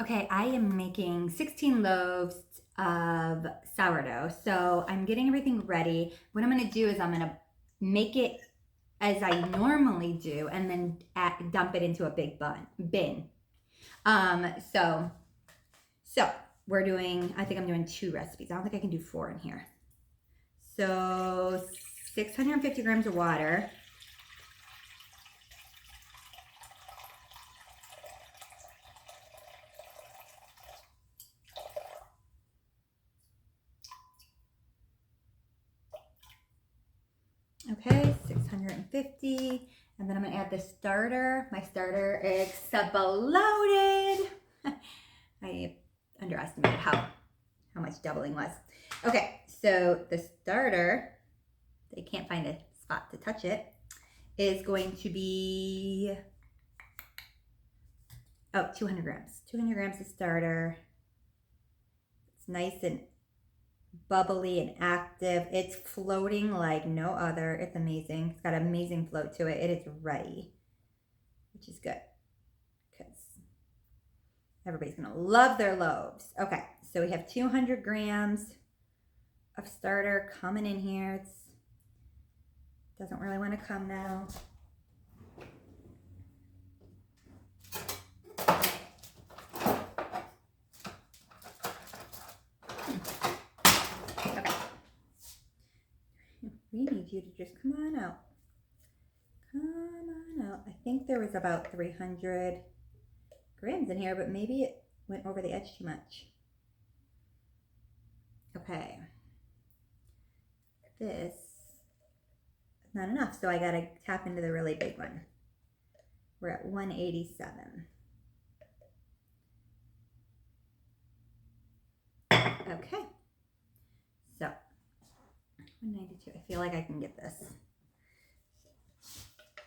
Okay, I am making 16 loaves of sourdough. So I'm getting everything ready. What I'm gonna do is I'm gonna make it as I normally do and then dump it into a big bin. Um, so, so we're doing, I think I'm doing 2 recipes. I don't think I can do 4 in here. So 650 grams of water. Okay, 650. And then I'm gonna add the starter. My starter exploded. I underestimated how much doubling was. Okay, so the starter, they can't find a spot to touch it, is going to be, 200 grams. 200 grams of starter. It's nice and bubbly and active. It's floating like no other. It's amazing. It's got an amazing float to it. It is ready, which is good because everybody's gonna love their loaves. Okay, so we have 200 grams of starter coming in here. It doesn't really want to come now. Okay. We need you to just come on out. Come on out. I think there was about 300 grams in here, but maybe it went over the edge too much. Okay. This is not enough, so I gotta tap into the really big one. We're at 187. Okay. So 192. I feel like I can get this.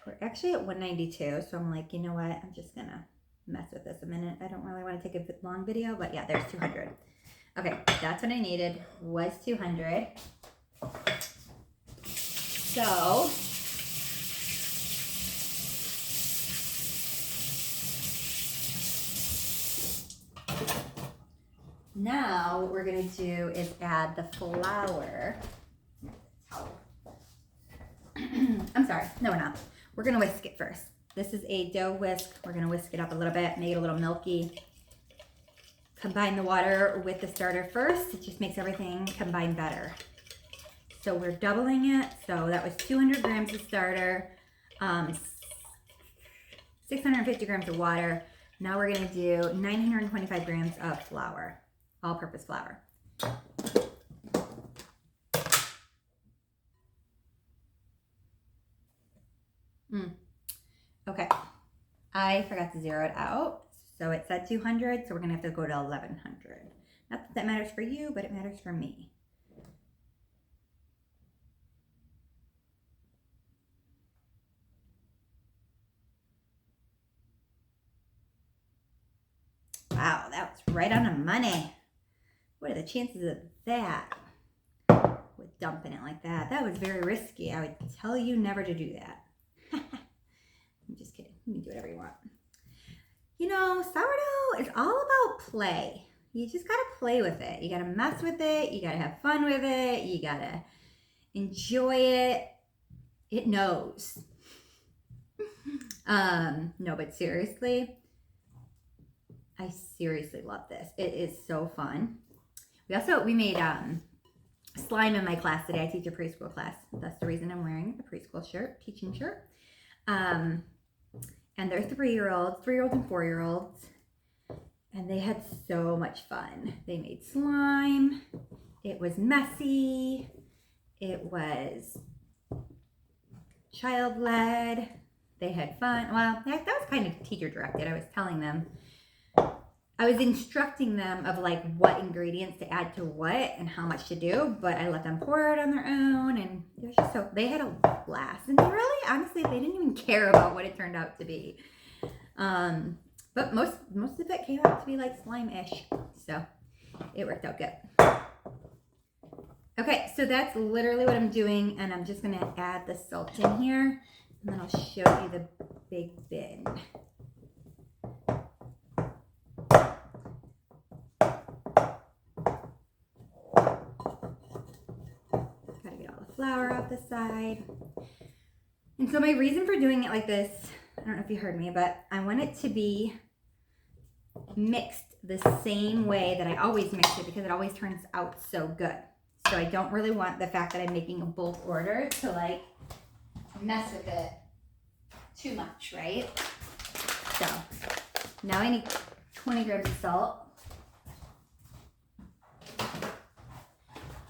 We're actually at 192, so I'm like, you know what? I'm just gonna mess with this a minute. I don't really want to take a long video, but yeah, there's 200. Okay, that's what I needed, was 200. So now what we're gonna do is add the flour. I'm sorry, no we're not. We're gonna whisk it first. This is a dough whisk. We're gonna whisk it up a little bit, make it a little milky. Combine the water with the starter first. It just makes everything combine better. So we're doubling it. So that was 200 grams of starter, 650 grams of water. Now we're gonna do 925 grams of flour, all-purpose flour. Okay, I forgot to zero it out. So it said 200, so we're gonna have to go to 1100. Not that that matters for you, but it matters for me. Wow, that was right on the money. What are the chances of that? With dumping it like that. That was very risky. I would tell you never to do that. I'm just kidding. You can do whatever you want. You know, sourdough is all about play. You just gotta play with it. You gotta mess with it. You gotta have fun with it. You gotta enjoy it. It knows. No, but seriously, I seriously love this. It is so fun. We made slime in my class today. I teach a preschool class. That's the reason I'm wearing a preschool shirt, teaching shirt. And they're 3-year-olds and 4-year-olds. And they had so much fun. They made slime. It was messy. It was child-led. They had fun. Well, that was kind of teacher-directed. I was telling them, I was instructing them of like what ingredients to add to what and how much to do, but I let them pour it on their own, and it was just they had a blast. And they really, honestly, they didn't even care about what it turned out to be. But most of it came out to be like slime-ish, so it worked out good. Okay, so that's literally what I'm doing, and I'm just gonna add the salt in here, and then I'll show you the big bin. flour off the side. And so my reason for doing it like this, I don't know if you heard me, but I want it to be mixed the same way that I always mix it because it always turns out so good. So I don't really want the fact that I'm making a bulk order to like mess with it too much, right? So now I need 20 grams of salt.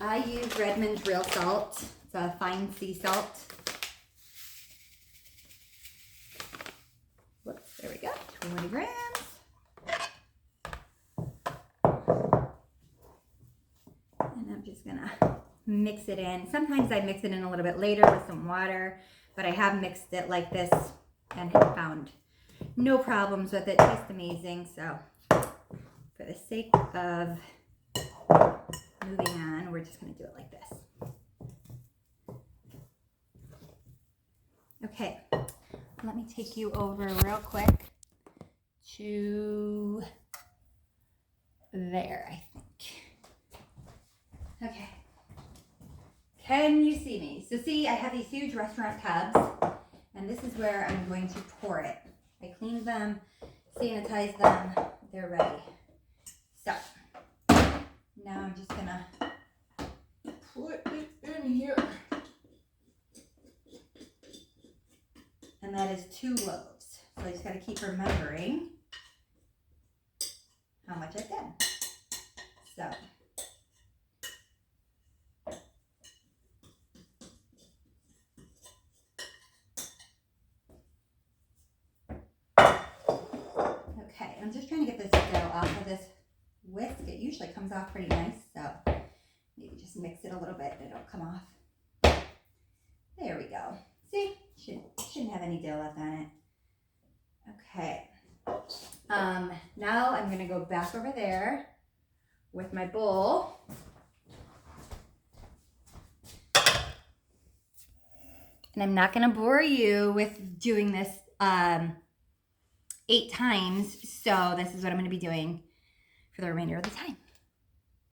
I use Redmond's real salt. It's a fine sea salt. Whoops, there we go, 20 grams. And I'm just gonna mix it in. Sometimes I mix it in a little bit later with some water, but I have mixed it like this and have found no problems with it. It tastes amazing. So for the sake of moving on, we're just gonna do it like this. Okay, let me take you over real quick to there, I think. Okay. Can you see me? So see, I have these huge restaurant tubs, and this is where I'm going to pour it. I cleaned them, sanitized them, they're ready. So, now I'm just gonna put it in here. And that is 2 loaves. So I just gotta keep remembering how much I've done. So, okay, I'm just trying to get this dough off of this whisk. It usually comes off pretty nice, so maybe just mix it a little bit and it'll come off. There we go. See, shouldn't have any dough left on it. Okay. Now I'm gonna go back over there with my bowl. And I'm not gonna bore you with doing this 8 times, so this is what I'm gonna be doing for the remainder of the time.